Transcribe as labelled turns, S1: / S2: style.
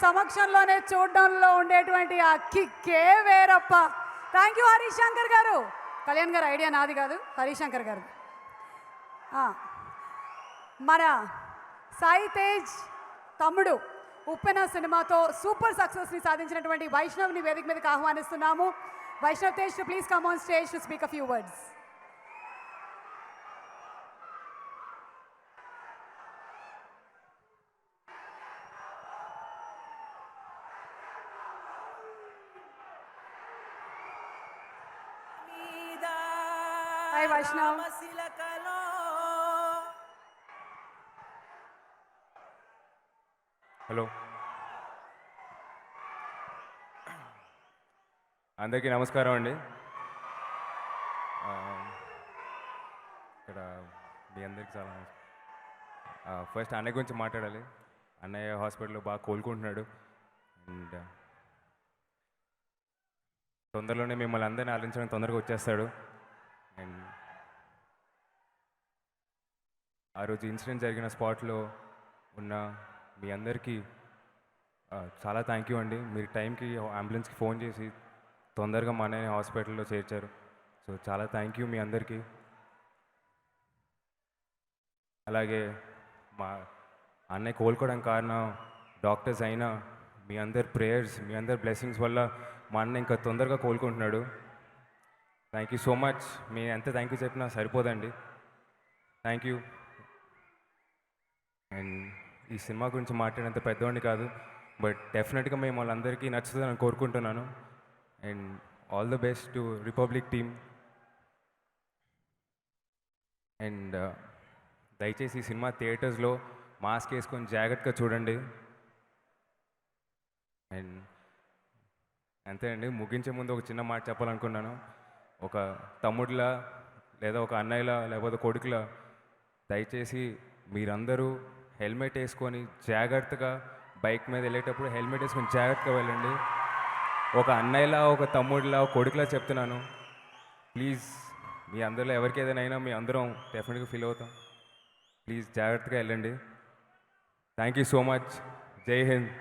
S1: సమక్షంలోనే చూడడంలో ఉండేటువంటి ఆ కిక్కే వేరప్ప. థ్యాంక్ యూ హరిశంకర్ గారు. కళ్యాణ్ గారు ఐడియా నాది కాదు, హరిశంకర్ గారు. మన సాయి తేజ్ తమ్ముడు ఉప్పెన సినిమాతో సూపర్ సక్సెస్ని సాధించినటువంటి వైష్ణవ్ని వేదిక మీదకి ఆహ్వానిస్తున్నాము. Vaishnav Tej to please come on stage to speak a few words. Hi Vaishnav.
S2: Hello, అందరికీ నమస్కారం అండి. ఇక్కడ మీ అందరికీ చాలా ఫస్ట్ అన్నయ్య గురించి మాట్లాడాలి. అన్నయ్య హాస్పిటల్లో బాగా కోలుకుంటున్నాడు అండ్ తొందరలోనే మిమ్మల్ని అందరినీ ఆలోచించడానికి తొందరగా వచ్చేస్తాడు. అండ్ ఆ రోజు ఇన్సిడెంట్ జరిగిన స్పాట్లో ఉన్న మీ అందరికీ చాలా థ్యాంక్ యూ అండి. మీరు టైంకి అంబులెన్స్కి ఫోన్ చేసి తొందరగా మా అన్నయ్య హాస్పిటల్లో చేర్చారు. సో చాలా థ్యాంక్ యూ మీ అందరికీ. అలాగే మా అన్నయ్య కోలుకోవడానికి కారణం డాక్టర్స్ అయినా మీ అందరి ప్రేయర్స్, మీ అందరి బ్లెస్సింగ్స్ వల్ల మా అన్న ఇంకా తొందరగా కోలుకుంటున్నాడు. Thank you so much. మీ ఎంత థ్యాంక్ యూ చెప్పినా సరిపోదండి. Thank you. అండ్ ఈ సినిమా గురించి మాట్లాడేంత పెద్దవాడిని కాదు, బట్ డెఫినెట్గా మేము వాళ్ళందరికీ నచ్చుతుందని కోరుకుంటున్నాను. And all the best to republic team. And దయచేసి ఈ సినిమా థియేటర్స్లో మాస్క్ వేసుకొని జాగ్రత్తగా చూడండి. అండ్ అంతే అండి. ముగించే ముందు ఒక చిన్న మాట చెప్పాలనుకున్నాను. ఒక తమ్ముడిలా లేదా ఒక అన్నయ్యలా లేకపోతే కొడుకులా దయచేసి మీరందరూ హెల్మెట్ వేసుకొని జాగ్రత్తగా బైక్ మీద వెళ్ళేటప్పుడు హెల్మెట్ వేసుకొని జాగ్రత్తగా వెళ్ళండి. ఒక అన్నయ్యలా, ఒక తమ్ముడిలా, ఒక కొడుకులా చెప్తున్నాను. ప్లీజ్, మీ అందరిలో ఎవరికి ఏదైనా అయినా మీ అందరం డెఫినెట్గా ఫీల్ అవుతాం. ప్లీజ్ జాగ్రత్తగా వెళ్ళండి. Thank you so much. జై హింద్.